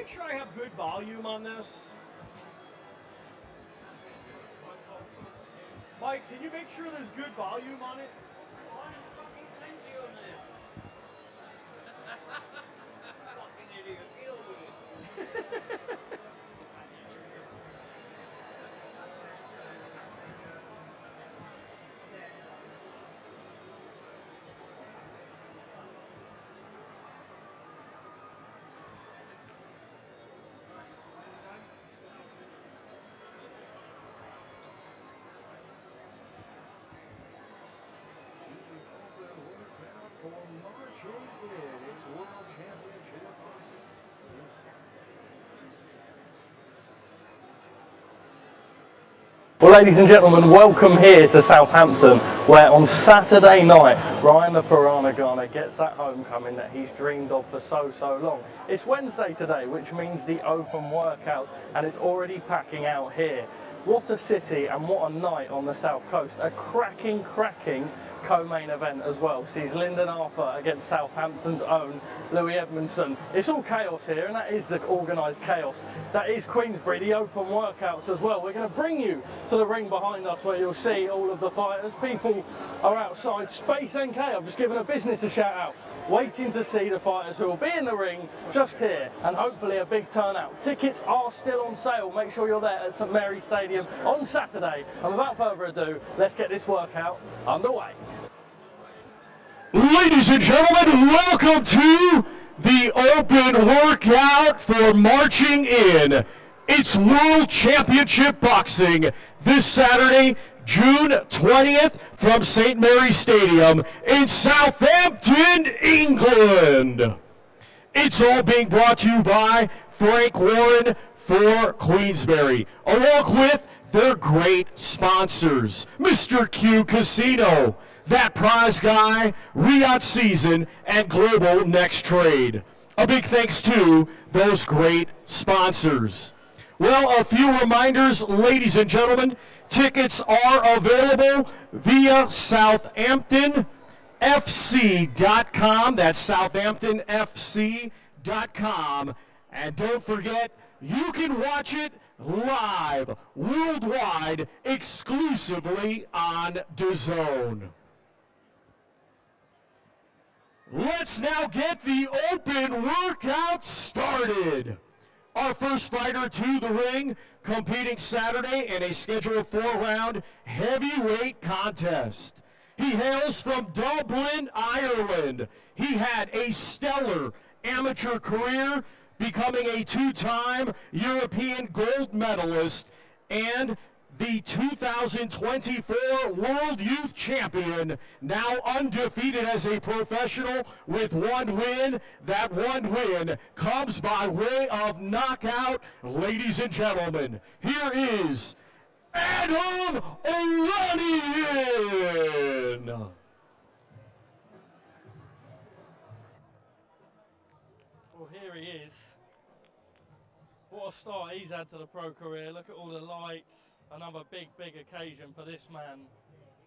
make sure I have good volume on this? Mike, can you make sure there's good volume on it? Fucking idiot, get over it. For marching in its World Championship boxing. Well, ladies and gentlemen, welcome here to Southampton, where on Saturday night, Ryan the Piranha Garner gets that homecoming that he's dreamed of for so long. It's Wednesday today, which means the open workout, and it's already packing out here. What a city and what a night on the South Coast. A cracking co-main event as well. Sees Lyndon Arthur against Southampton's own Louis Edmondson. It's all chaos here, and that is the organised chaos. That is Queensberry, the open workouts as well. We're going to bring you to the ring behind us where you'll see all of the fighters. People are outside. Space NK, I've just given a business a shout out, waiting to see the fighters who will be in the ring just here, and hopefully a big turnout. Tickets are still on sale. Make sure you're there at St Mary's Stadium on Saturday. And without further ado, let's get this workout underway. Ladies and gentlemen, welcome to the open workout for marching in. It's World Championship Boxing this Saturday, June 20th from St Mary's Stadium in Southampton, England. It's all being brought to you by Frank Warren for Queensberry, along with their great sponsors, Mr. Q Casino, That Prize Guy, Riyadh Season, and Global Next Trade. A big thanks to those great sponsors. Well, a few reminders, ladies and gentlemen. Tickets are available via SouthamptonFC.com. That's SouthamptonFC.com. And don't forget, you can watch it live, worldwide, exclusively on DAZN. Let's now get the open workout started. Our first fighter to the ring, competing Saturday in a scheduled 4-round heavyweight contest. He hails from Dublin, Ireland. He had a stellar amateur career, becoming a 2-time European gold medalist and the 2024 World Youth Champion, now undefeated as a professional with 1 win. That 1 win comes by way of knockout. Ladies and gentlemen, here is Adam Olaniyan. Well, here he is. What a start he's had to the pro career. Look at all the lights. Another big occasion for this man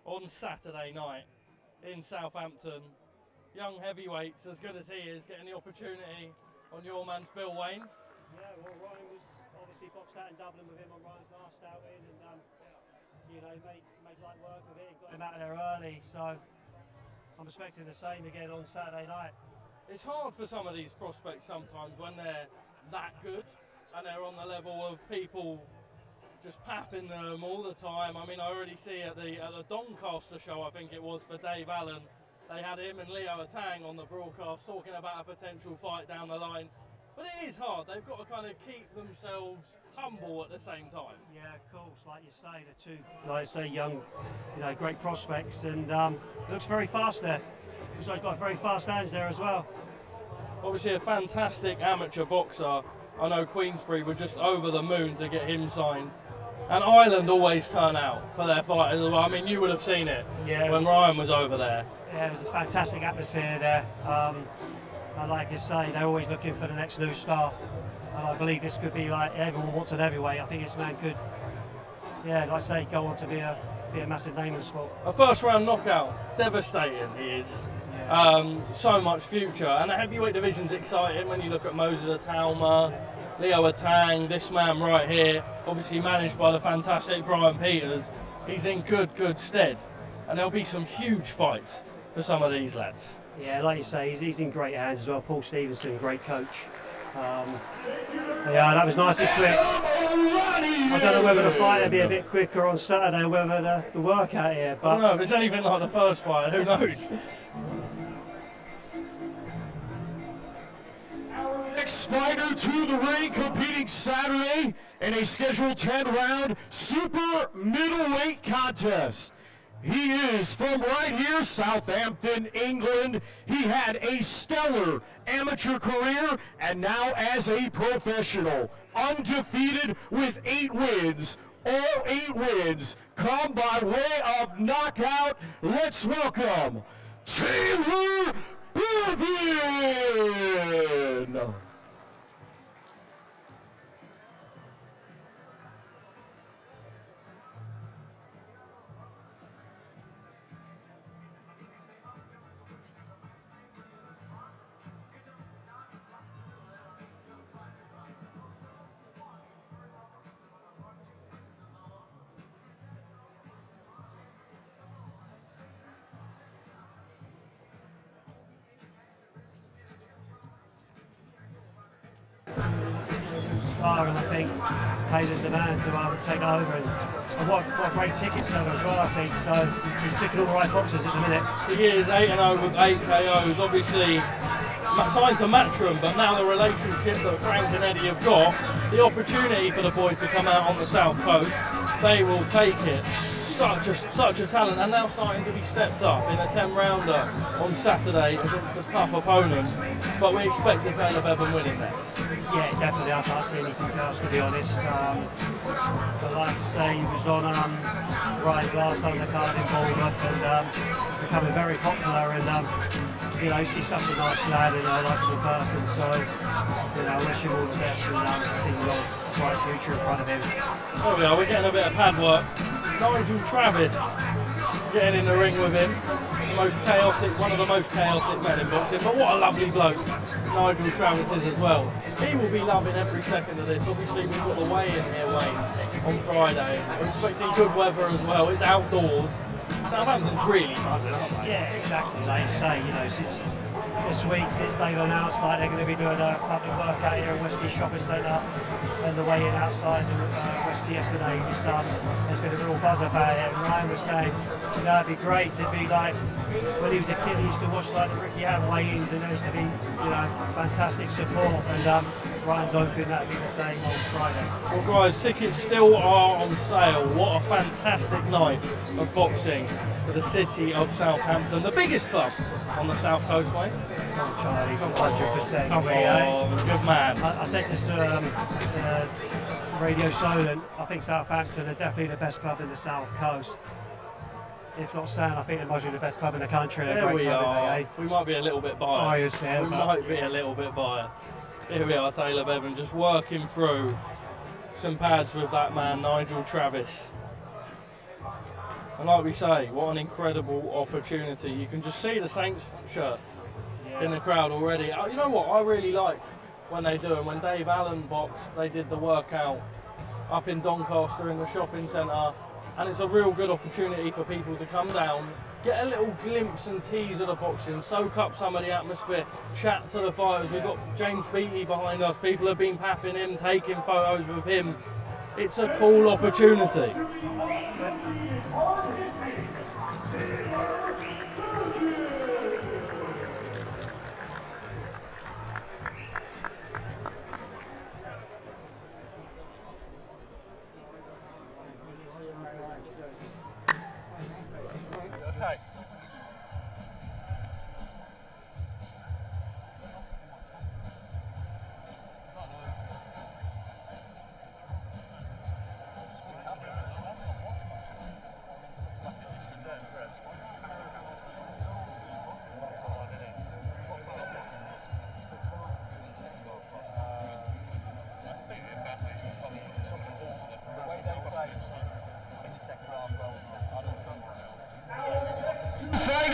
on Saturday night in Southampton. Young heavyweights, as good as he is, getting the opportunity on your man's Bill Wayne. Yeah, well, Ryan was obviously boxed out in Dublin with him on Ryan's last outing, and you know, made light work of it, got him out of there early, so I'm expecting the same again on Saturday night. It's hard for some of these prospects sometimes when they're that good and they're on the level of people just papping them all the time. I mean, I already see at the Doncaster show, I think it was, for Dave Allen, they had him and Leo Atang on the broadcast talking about a potential fight down the line. But it is hard. They've got to kind of keep themselves humble at the same time. Yeah, of course. Like you say, the two, like I say, young, you know, great prospects, and looks very fast there. Looks like he's got very fast hands there as well. Obviously, a fantastic amateur boxer. I know Queensberry were just over the moon to get him signed. And Ireland always turn out for their fighters as well. I mean, you would have seen it when Ryan was over there. Yeah, it was a fantastic atmosphere there. And like I say, they're always looking for the next new star. And I believe this could be like everyone wants an heavyweight. I think this man could, yeah, like I say, go on to be a massive name in the sport. A first round knockout, devastating he is. Yeah. So much future. And the heavyweight division's exciting when you look at Moses Atalma, Leo Atang, this man right here, obviously managed by the fantastic Brian Peters, he's in good stead. And there'll be some huge fights for some of these lads. Yeah, like you say, he's in great hands as well. Paul Stevenson, great coach. Yeah, that was nice and quick. I don't know whether the fight will be a bit quicker on Saturday, whether the workout here, but... I don't know, if it's anything like the first fight, who knows? Next fighter to the ring, competing Saturday in a scheduled 10-round super middleweight contest. He is from right here, Southampton, England. He had a stellar amateur career and now as a professional, undefeated with 8 wins. All 8 wins come by way of knockout. Let's welcome Taylor Beven. And I think Taylor's the man to take over, and what great ticket seller as well, I think. So he's ticking all the right boxes at the minute. He is 8-0 with 8 KOs, obviously signed to Matchroom, but now the relationship that Frank and Eddie have got, the opportunity for the boys to come out on the South Coast, they will take it. Such a talent, and now starting to be stepped up in a 10-rounder on Saturday against a tough opponent, but we expect to Taylor Beven winning that. Yeah, definitely. I can't see anything else, to be honest. But like I say, he was on Ryan's last undercard in Bournemouth, and he's becoming very popular. And you know, he's such a nice lad, and I like him in person. So you know, I wish him all the best, and I think he's got a bright future in front of him. There we are. We're getting a bit of pad work. Nigel Travis getting in the ring with him. One of the most chaotic men in boxing, but what a lovely bloke Nigel Travis is as well. He will be loving every second of this. Obviously we've got the weigh-in here, Wayne, on Friday. We're expecting good weather as well. It's outdoors. Southampton's really buzzing, aren't they? Yeah, exactly. Like you say, you know, since this week, since they've announced like they're going to be doing a public workout here in Westgate Shopping Centre, and the weigh-in outside Westgate Esplanade, there's been a real buzz about it. And Ryan was saying, you know, it'd be great. It'd be like when he was a kid, he used to watch like the Ricky Hatton weigh-ins, and there used to be, you know, fantastic support. And Ryan's hoping that'll be the same on Friday. Well, guys, tickets still are on sale. What a fantastic night of boxing for the city of Southampton, the biggest club on the South Coast, mate. Oh, Charlie, 100%. Come on, good man. I said this to Radio Solent. I think Southampton are definitely the best club in the South Coast. If not saying, I think they might be the best club in the country. There we are. We might be a little bit biased. We might be a little bit biased. Here we are, Taylor Beven, just working through some pads with that man, Nigel Travis. And like we say, what an incredible opportunity. You can just see the Saints shirts in the crowd already. You know what I really like when they do, and when Dave Allen boxed, they did the workout up in Doncaster in the shopping centre, and it's a real good opportunity for people to come down, get a little glimpse and tease of the boxing, soak up some of the atmosphere, chat to the fighters. We've got James Beattie behind us, people have been papping him, taking photos with him. It's a cool opportunity.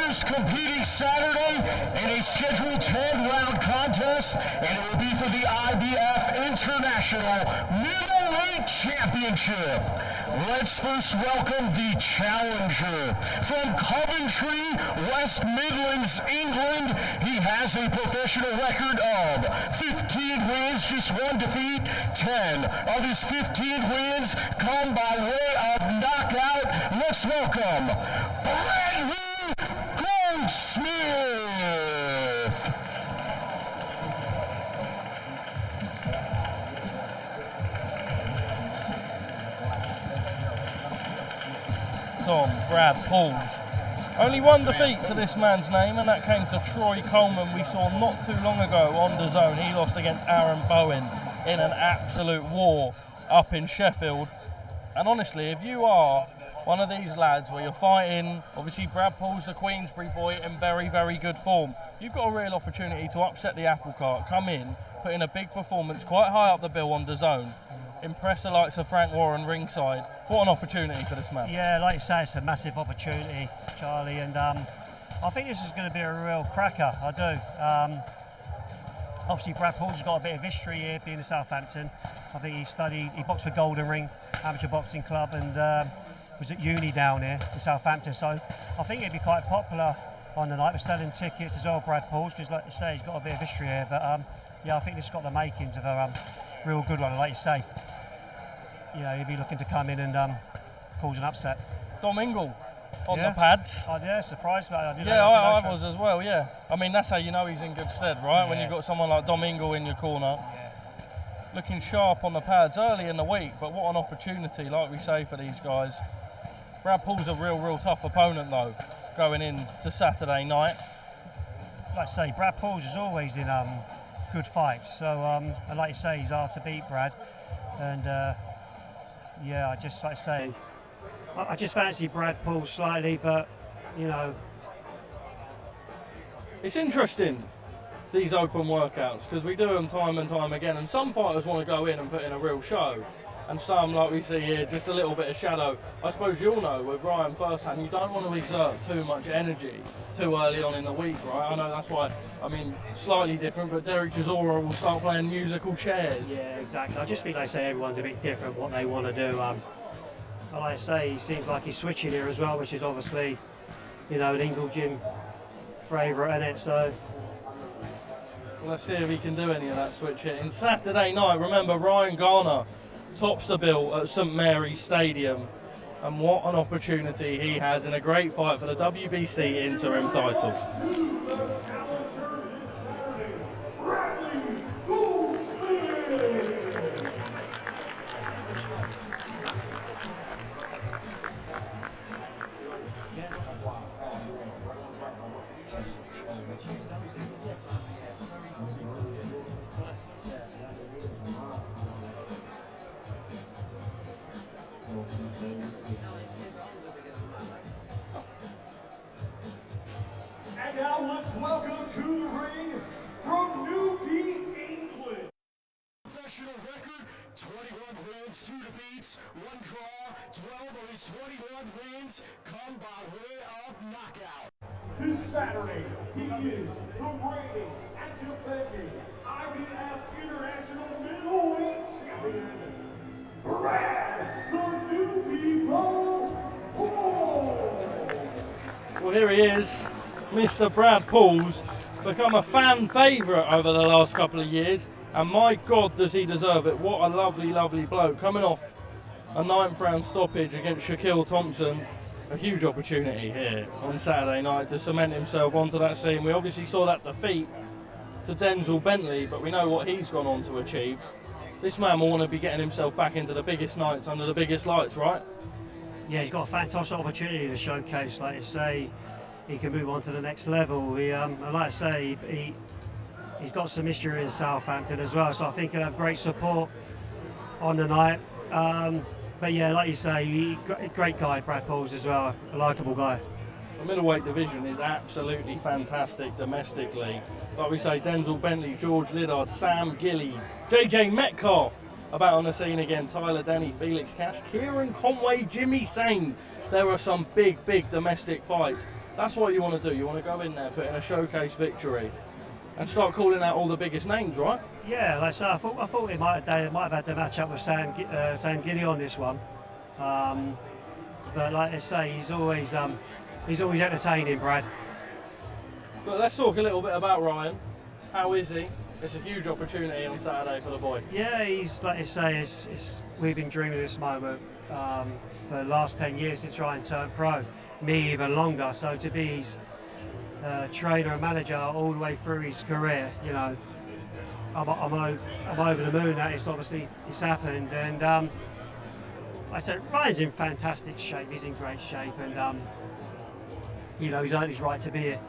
fighters competing Saturday in a scheduled 10-round contest, and it will be for the IBF International Middleweight Championship. Let's first welcome the challenger. From Coventry, West Midlands, England, he has a professional record of 15 wins, just 1 defeat. 10 of his 15 wins come by way of knockout. Let's welcome Bradley Goldsmith. Brad Pauls. Only 1 defeat to this man's name, and that came to Troy Coleman. We saw not too long ago on DAZN. He lost against Aaron Bowen in an absolute war up in Sheffield. And honestly, if you are one of these lads where you're fighting, obviously Brad Pauls, the Queensberry boy, in very, very good form, you've got a real opportunity to upset the apple cart, come in, put in a big performance, quite high up the bill on DAZN, impress the likes of Frank Warren ringside. What an opportunity for this man. Yeah, like you say, it's a massive opportunity, Charlie, and I think this is going to be a real cracker, I do. Obviously, Brad Pauls has got a bit of history here, being in Southampton. I think he boxed for Golden Ring Amateur Boxing Club, and was at uni down here in Southampton. So I think he'd be quite popular on the night. We're selling tickets as well, Brad Pauls, because like you say, he's got a bit of history here. But yeah, I think this has got the makings of a real good one. And like you say, you know, he'd be looking to come in and cause an upset. Domingo on the pads. Oh, yeah, surprised about it. I was as well, yeah. I mean, that's how you know he's in good stead, right? Yeah. When you've got someone like Domingo in your corner. Yeah. Looking sharp on the pads early in the week, but what an opportunity, like we say, for these guys. Brad Pauls a real tough opponent, though, going into Saturday night. Like I say, Brad Pauls is always in good fights. So, and like you say, he's hard to beat, Brad. And yeah, I just, like I say, I just fancy Brad Pauls slightly, but, you know. It's interesting, these open workouts, because we do them time and time again, and some fighters want to go in and put in a real show, and some, like we see here, just a little bit of shadow. I suppose you'll know with Ryan firsthand, you don't want to exert too much energy too early on in the week, right? I know that's why, I mean, slightly different, but Derek Chisora will start playing musical chairs. Yeah, exactly. I just think they say everyone's a bit different what they want to do. But like I say, he seems like he's switching here as well, which is obviously, you know, an Ingle Gym favourite, isn't it? So let's see if he can do any of that switch hitting. Saturday night, remember, Ryan Garner tops the bill at St Mary's Stadium, and what an opportunity he has in a great fight for the WBC interim title. And now let's welcome to the ring from Newquay, England. Professional record, 21 wins, 2 defeats, 1 draw, 12 of his 21 wins come by way of knockout. This Saturday, he is the reigning and defending IBF International Middleweight Champion, Brad the Newquay Pauls. Well, here he is, Mr. Brad Pauls, become a fan favourite over the last couple of years, and my God, does he deserve it. What a lovely, lovely bloke, coming off a 9th round stoppage against Shaquille Thompson. A huge opportunity here on Saturday night to cement himself onto that scene. We obviously saw that defeat to Denzel Bentley, but we know what he's gone on to achieve. This man will want to be getting himself back into the biggest nights under the biggest lights, right? yeah, he's got a fantastic opportunity to showcase, like you say, he can move on to the next level. He, and like I say, he's got some history in Southampton as well, so I think he'll have great support on the night. But yeah, like you say, great guy, Brad Pauls as well, a likeable guy. The middleweight division is absolutely fantastic domestically. Like we say, Denzel Bentley, George Liddard, Sam Gilly, JJ Metcalf about on the scene again, Tyler Denny, Felix Cash, Kieran Conway, Jimmy Sane. There are some big domestic fights. That's what you want to do. You want to go in there, put in a showcase victory, and start calling out all the biggest names, right? Yeah, like I say, I thought they might have had the match up with Sam Giddy on this one. But like I say, he's always entertaining, Brad. But let's talk a little bit about Ryan. How is he? It's a huge opportunity on Saturday for the boy. Yeah, he's like I say, we've been dreaming of this moment for the last 10 years since Ryan turned pro. Me even longer. So to be his trainer and manager all the way through his career, you know, I'm over the moon that it's happened. And I said Ryan's in fantastic shape. He's in great shape, and you know, he's earned his right to be here.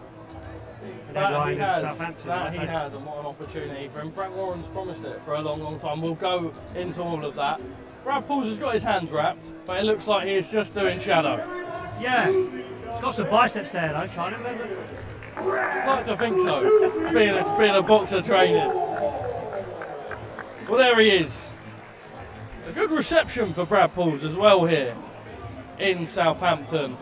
That he has, Southampton, and what an opportunity for him. Frank Warren's promised it for a long, long time. We'll go into all of that. Brad Pauls has got his hands wrapped, but it looks like he is just doing shadow. Yeah, he's got some biceps there though, trying to remember. I'd like to think so, being a boxer training. Well, there he is. A good reception for Brad Pauls as well here in Southampton.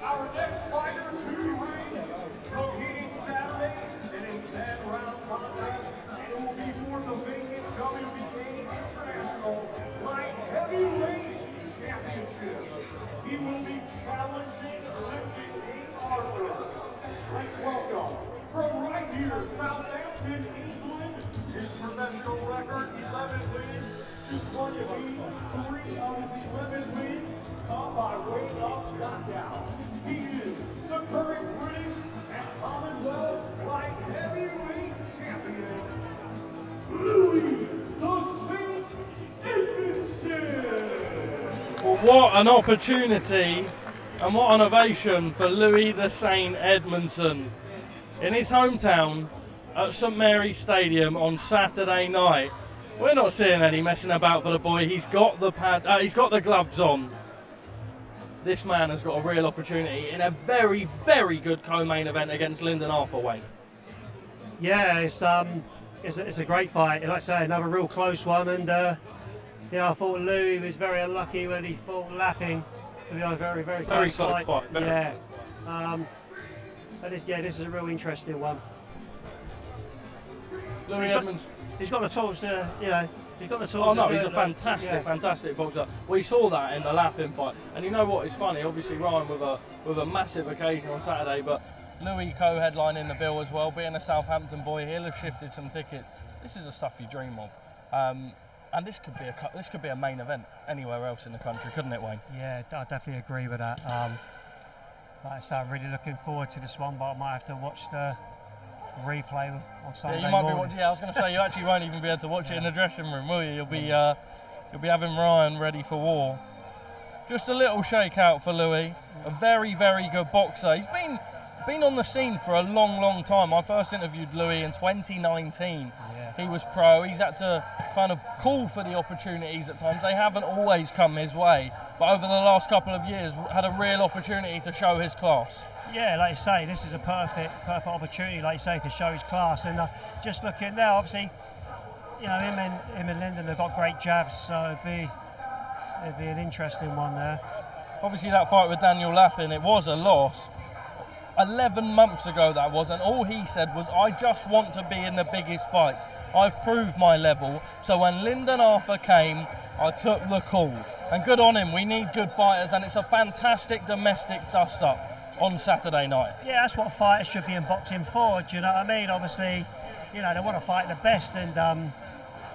Our next fighter to the ring, competing Saturday in a 10-round contest. It will be for the vacant WBA International Light Heavyweight Championship. He will be challenging Lyndon Arthur. Let's welcome from right here, Southampton, England, his professional record 11 wins, just one defeat, 3 of his 11 wins come by way of knockout. He is the current British and Commonwealth Light Heavyweight Champion, Louis the Saint Edmondson. Well, what an opportunity and what an ovation for Louis the Saint Edmondson in his hometown at St Mary's Stadium on Saturday night. We're not seeing any messing about for the boy. He's got the he's got the gloves on. This man has got a real opportunity in a very, very good co-main event against Lyndon Arthur, Wayne. Yeah, it's a great fight. Like I say, another real close one. And yeah, I thought Louis was very unlucky when he fought Lapping. To be honest, very, very close fight. Yeah. But this is a real interesting one. Louis Edmondson. He's got the tools to, you know, he's got the tools. Oh no, he's a fantastic boxer. We saw that in the Lapping fight, and you know what? It's funny. Obviously, Ryan with a massive occasion on Saturday, but Louis co-headlining the bill as well. Being a Southampton boy, he'll have shifted some tickets. This is the stuff you dream of, and this could be a main event anywhere else in the country, couldn't it, Wayne? Yeah, I definitely agree with that. Like I say, I'm really looking forward to this one, but I might have to watch the replay on Sunday morning. I was going to say, you actually won't even be able to watch it in the dressing room, will you? You'll be having Ryan ready for war. Just a little shakeout for Louis. A very, very good boxer. He's been on the scene for a long, long time. I first interviewed Louis in 2019. Yeah. He was pro. He's had to kind of call for the opportunities at times. They haven't always come his way, but over the last couple of years, had a real opportunity to show his class. Yeah, like you say, this is a perfect opportunity, like you say, to show his class. And just looking now, obviously, you know, him and Lyndon have got great jabs, so it'd be an interesting one there. Obviously, that fight with Daniel Lappin, it was a loss. 11 months ago that was, and all he said was, I just want to be in the biggest fights. I've proved my level. So when Lyndon Arthur came, I took the call. And good on him, we need good fighters, and it's a fantastic domestic dust-up on Saturday night. Yeah, that's what fighters should be in boxing for, do you know what I mean? Obviously, you know, they want to fight the best, and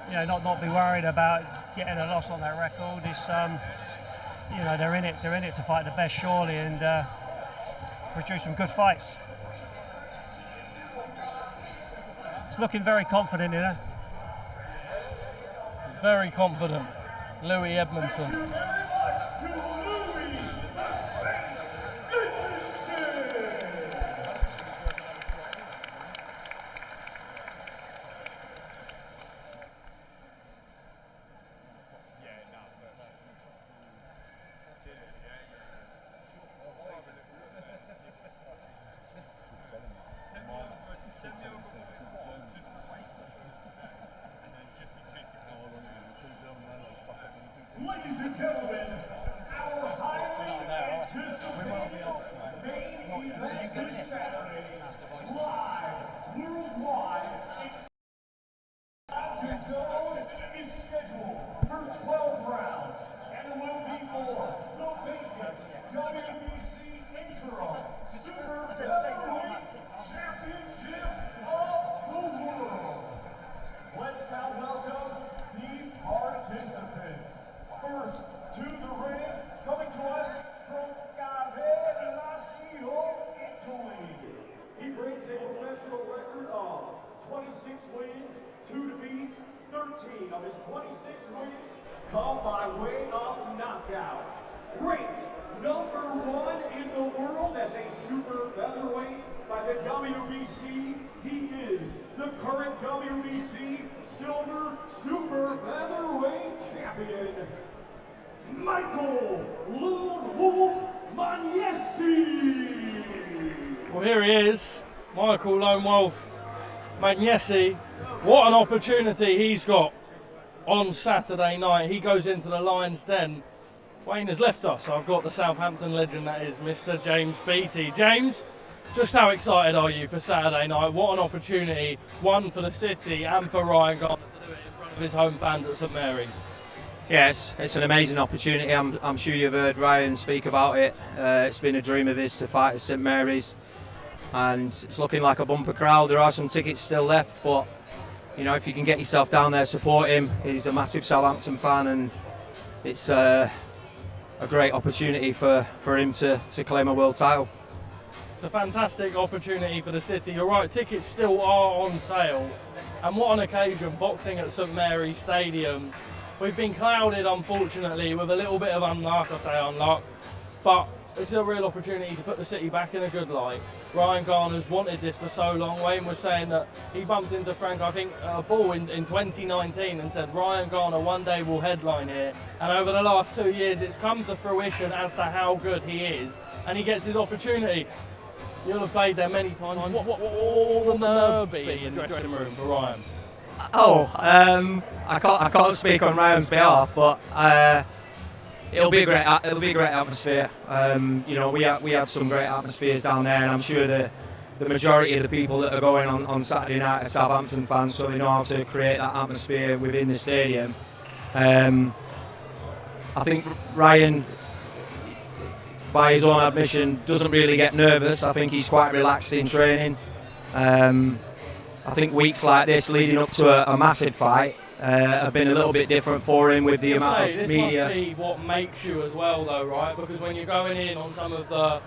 you know, not be worried about getting a loss on their record. It's you know, they're in it to fight the best, surely, and produce some good fights. It's looking very confident, you know. Very confident, Louis Edmondson. wins, 2 defeats, 13 of his 26 wins come by way of knockout. Ranked number 1 in the world as a super featherweight by the WBC, he is the current WBC Silver Super Featherweight Champion, Michael Lone Wolf Magnesi. Well, here he is, Michael Lone Wolf Magnesi. What an opportunity he's got on Saturday night. He goes into the Lion's Den. Wayne has left us. I've got the Southampton legend, that is Mr. James Beattie. James, just how excited are you for Saturday night? What an opportunity, one for the city and for Ryan Garner to do it in front of his home fans at St Mary's. Yes, it's an amazing opportunity. I'm sure you've heard Ryan speak about it. It's been a dream of his to fight at St Mary's, and it's looking like a bumper crowd. There are some tickets still left, but you know, if you can get yourself down there, support him. He's a massive Southampton fan, and it's a great opportunity for him to claim a world title. It's a fantastic opportunity for the city. You're right, tickets still are on sale. And what an occasion, boxing at St Mary's Stadium. We've been clouded, unfortunately, with a little bit of unluck, I say unluck, but it's a real opportunity to put the city back in a good light. Ryan Garner's wanted this for so long. Wayne was saying that he bumped into Frank, I think, a ball in 2019 and said Ryan Garner one day will headline here. And over the last 2 years, it's come to fruition as to how good he is. And he gets his opportunity. You'll have played there many times. What will the nerves be in the dressing room for Ryan? I can't speak on Ryan's behalf, but it'll be a great atmosphere. You know, we had some great atmospheres down there, and I'm sure the majority of the people that are going on Saturday night are Southampton fans, so they know how to create that atmosphere within the stadium. I think Ryan, by his own admission, doesn't really get nervous. I think he's quite relaxed in training. I think weeks like this leading up to a massive fight have been a little bit different for him with the amount of media. This must be what makes you as well, though, right? Because when you're going in on some of the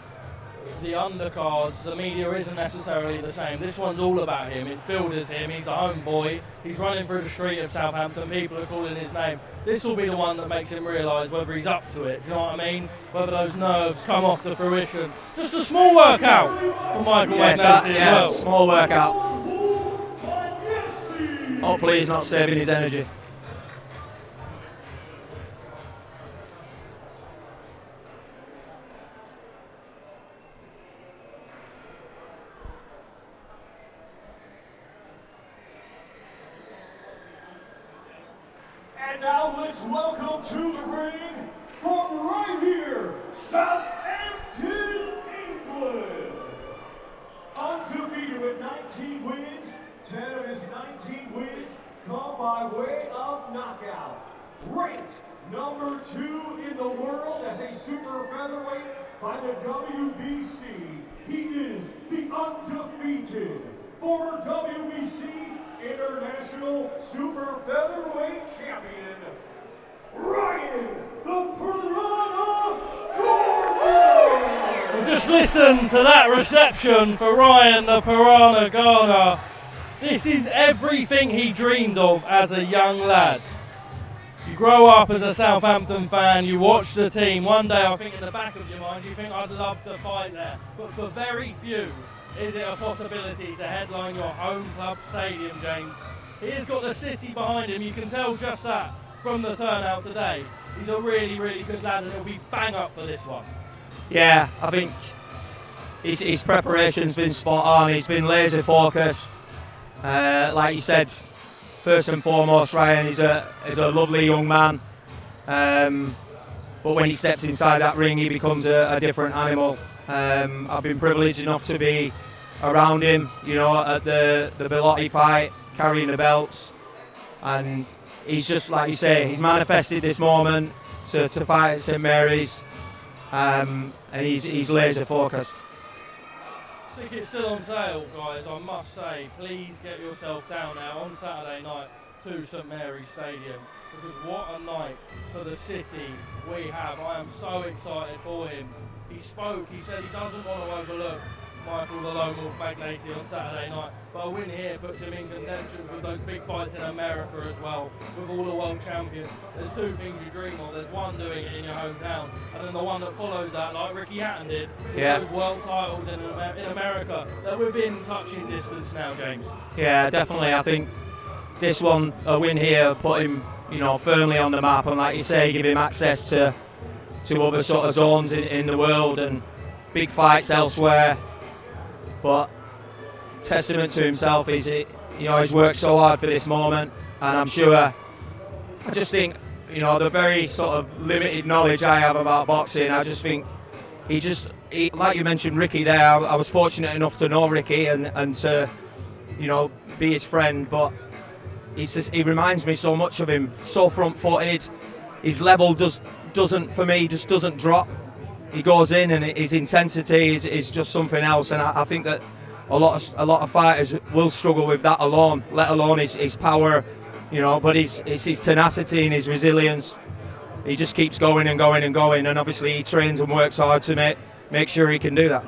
undercards, the media isn't necessarily the same. This one's all about him. It's billed as him. He's the home boy. He's running through the street of Southampton. People are calling his name. This will be the one that makes him realise whether he's up to it. Do you know what I mean? Whether those nerves come off to fruition. Just a small workout for Michael Magnesi as well. Small workout. Hopefully he's not saving his energy. And now let's welcome to the ring, from right here, Southampton, England. Undefeated with 19 wins, 10 of his 19 wins come by way of knockout. Ranked number 2 in the world as a super featherweight by the WBC, he is the undefeated former WBC International Super Featherweight Champion, Ryan the Piranha Garner! Well, just listen to that reception for Ryan the Piranha Garner. This is everything he dreamed of as a young lad. You grow up as a Southampton fan, you watch the team. One day, I think in the back of your mind, you think, I'd love to fight there. But for very few is it a possibility to headline your home club stadium, James. He has got the city behind him. You can tell just that from the turnout today. He's a really, really good lad, and he'll be bang up for this one. Yeah, I think his preparation's been spot on. He's been laser focused. Like you said, first and foremost, Ryan is a lovely young man. But when he steps inside that ring, he becomes a different animal. I've been privileged enough to be around him, you know, at the Bellotti fight, carrying the belts, and he's just, like you say, he's manifested this moment to fight at St Mary's, and he's laser focused. Tickets still on sale, guys. I must say, please get yourself down now on Saturday night to St Mary's Stadium, because what a night for the city we have. I am so excited for him. He spoke, he said he doesn't want to overlook Michael the Lone Wolf Magnesi on Saturday night. But a win here puts him in contention with those big fights in America as well, with all the world champions. There's two things you dream of. There's one doing it in your hometown, and then the one that follows that, like Ricky Hatton did, those world titles in America. They're within touching distance now, James. Yeah, definitely. I think this one, a win here, put him, firmly on the map, and like you say, give him access to other sort of zones in the world and big fights elsewhere. But testament to himself is he's worked so hard for this moment, and I'm sure. I just think the very sort of limited knowledge I have about boxing, I just think he like you mentioned Ricky there. I was fortunate enough to know Ricky and to be his friend, but he reminds me so much of him. So front-footed, his level doesn't drop. He goes in, and his intensity is just something else. And I think that a lot of fighters will struggle with that alone, let alone his power. But it's his tenacity and his resilience. He just keeps going and going and going, and obviously he trains and works hard to make sure he can do that.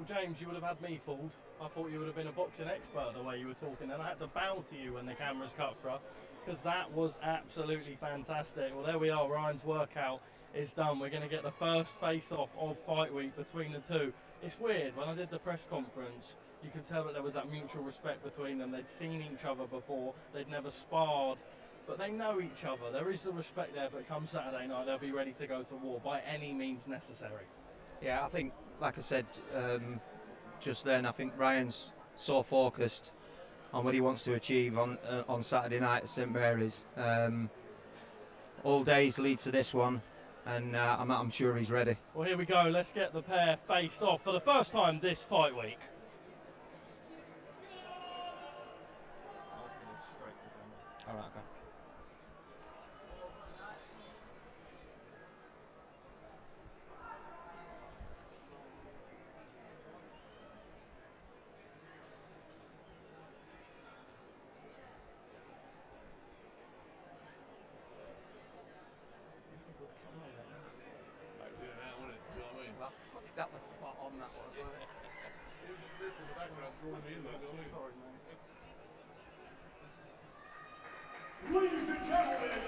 James, you would have had me fooled. I thought you would have been a boxing expert the way you were talking, and I had to bow to you when the cameras cut through, because that was absolutely fantastic. Well, there we are. Ryan's workout is done. We're going to get the first face-off of fight week between the two. It's weird. When I did the press conference, you could tell that there was that mutual respect between them. They'd seen each other before. They'd never sparred, but they know each other. There is the respect there, but come Saturday night, they'll be ready to go to war by any means necessary. Yeah, I think, like I said just then, I think Ryan's so focused on what he wants to achieve on Saturday night at St Mary's. All days lead to this one, and I'm sure he's ready. Well, here we go. Let's get the pair faced off for the first time this fight week. All right, okay. That was spot on, that one, wasn't it? Ladies and gentlemen,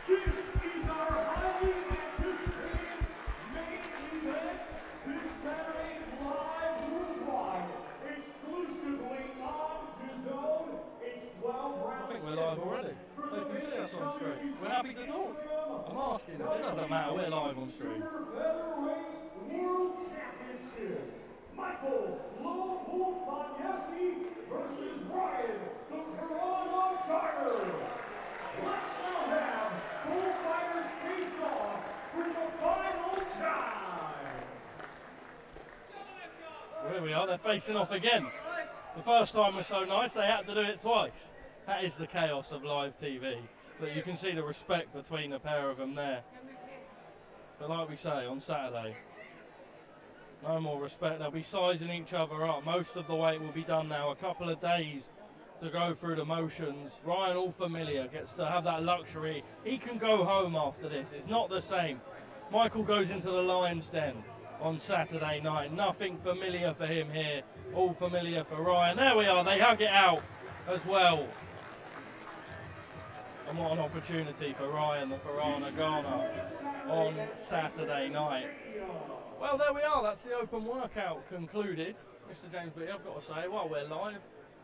this is our highly anticipated main event this Saturday live worldwide, exclusively on DAZN. It's 12 rounds. I think we're live already. They can see us on screen. We're happy to talk. I'm asking. It doesn't matter. We're live on screen. World Championship. Michael Lone Wolf Magnesi versus Ryan the Piranha Garner. Let's now have both fighters face off for the final time. Well, here we are. They're facing off again. The first time was so nice, they had to do it twice. That is the chaos of live TV. But you can see the respect between the pair of them there. But like we say, on Saturday, no more respect. They'll be sizing each other up. Most of the weight will be done now. A couple of days to go through the motions. Ryan, all familiar, gets to have that luxury. He can go home after this. It's not the same. Michael goes into the Lion's Den on Saturday night. Nothing familiar for him here. All familiar for Ryan. There we are. They hug it out as well. And what an opportunity for Ryan the Piranha Garner on Saturday night. Well, there we are. That's the open workout concluded. Mr. James B, I've got to say, while we're live,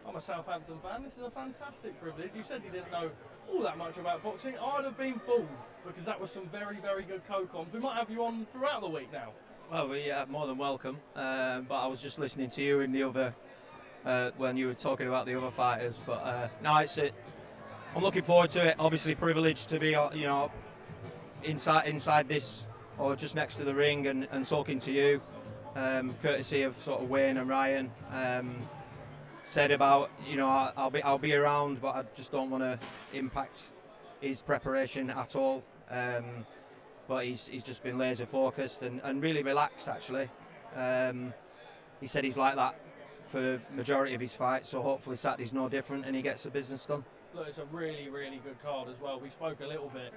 I'm a Southampton fan. This is a fantastic privilege. You said you didn't know all that much about boxing. I'd have been fooled, because that was some very, very good co-coms. We might have you on throughout the week now. Well, we are more than welcome. But I was just listening to you in the other when you were talking about the other fighters. But no, I'm looking forward to it. Obviously, privileged to be, inside this, or just next to the ring, and talking to you, courtesy of sort of Wayne and Ryan. said about, you know, I'll be around, but I just don't want to impact his preparation at all. But he's just been laser focused and really relaxed actually. He said he's like that for majority of his fights, so hopefully Saturday's no different and he gets the business done. Look, it's a really, really good card as well. We spoke a little bit.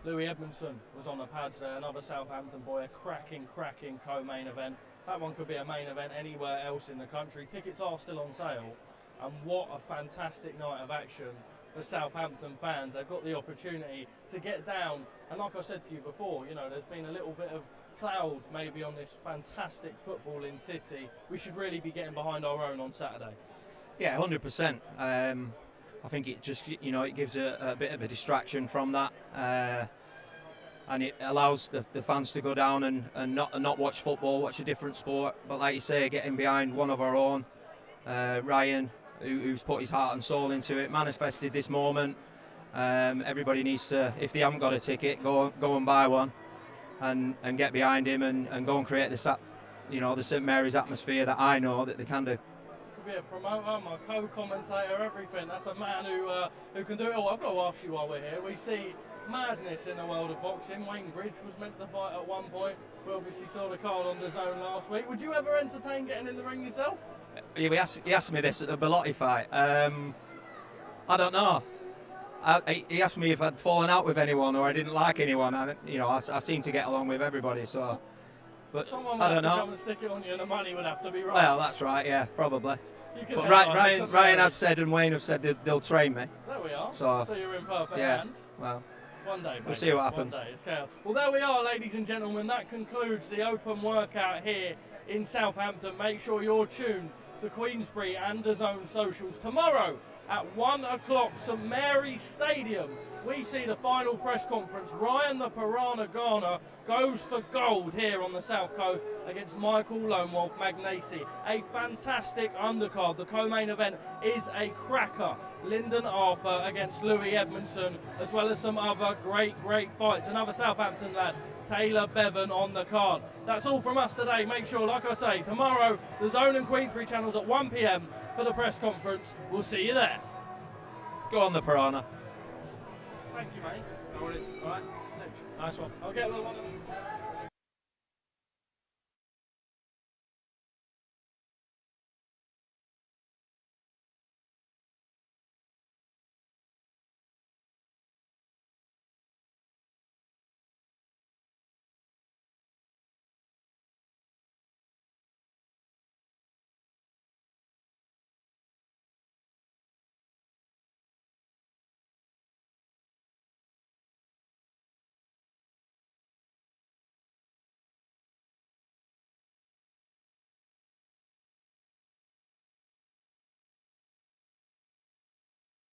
Louis Edmondson was on the pads there, another Southampton boy, a cracking co-main event. That one could be a main event anywhere else in the country. Tickets are still on sale, and what a fantastic night of action for Southampton fans. They've got the opportunity to get down, and like I said to you before, you know, there's been a little bit of cloud maybe on this fantastic footballing city. We should really be getting behind our own on Saturday. Yeah, 100%. I think it just, you know, it gives a bit of a distraction from that, and it allows the fans to go down and not watch football, watch a different sport. But like you say, getting behind one of our own, Ryan, who's put his heart and soul into it, manifested this moment. Everybody needs to, if they haven't got a ticket, go and buy one, and get behind him and go and create the St Mary's atmosphere that I know that they can do. Be a promoter, my co-commentator, everything. That's a man who can do it all. I've got to ask you while we're here. We see madness in the world of boxing. Wayne Bridge was meant to fight at one point. We obviously saw the card on the zone last week. Would you ever entertain getting in the ring yourself? He asked me this at the Bellotti fight. I don't know. He asked me if I'd fallen out with anyone or I didn't like anyone. I seem to get along with everybody. So, but someone I don't know. Come and stick it on you, and the money would have to be right. Well, that's right. Yeah, probably. But Ryan has said, and Wayne have said they'll train me. There we are. So you're in perfect hands. Well, one day. We'll see what happens. One day, it's chaos. Well, there we are, ladies and gentlemen. That concludes the open workout here in Southampton. Make sure you're tuned to Queensberry and DAZN socials tomorrow at 1 o'clock, St Mary's Stadium. We see the final press conference. Ryan the Piranha Garner goes for gold here on the South Coast against Michael Lone Wolf Magnesi. A fantastic undercard. The co-main event is a cracker. Lyndon Arthur against Louis Edmondson, as well as some other great fights. Another Southampton lad, Taylor Bevan, on the card. That's all from us today. Make sure, like I say, tomorrow, the DAZN and Queensberry channels at 1 p.m. for the press conference. We'll see you there. Go on the Piranha. Thank you, mate. No worries. All right. Nice one. I'll get the one.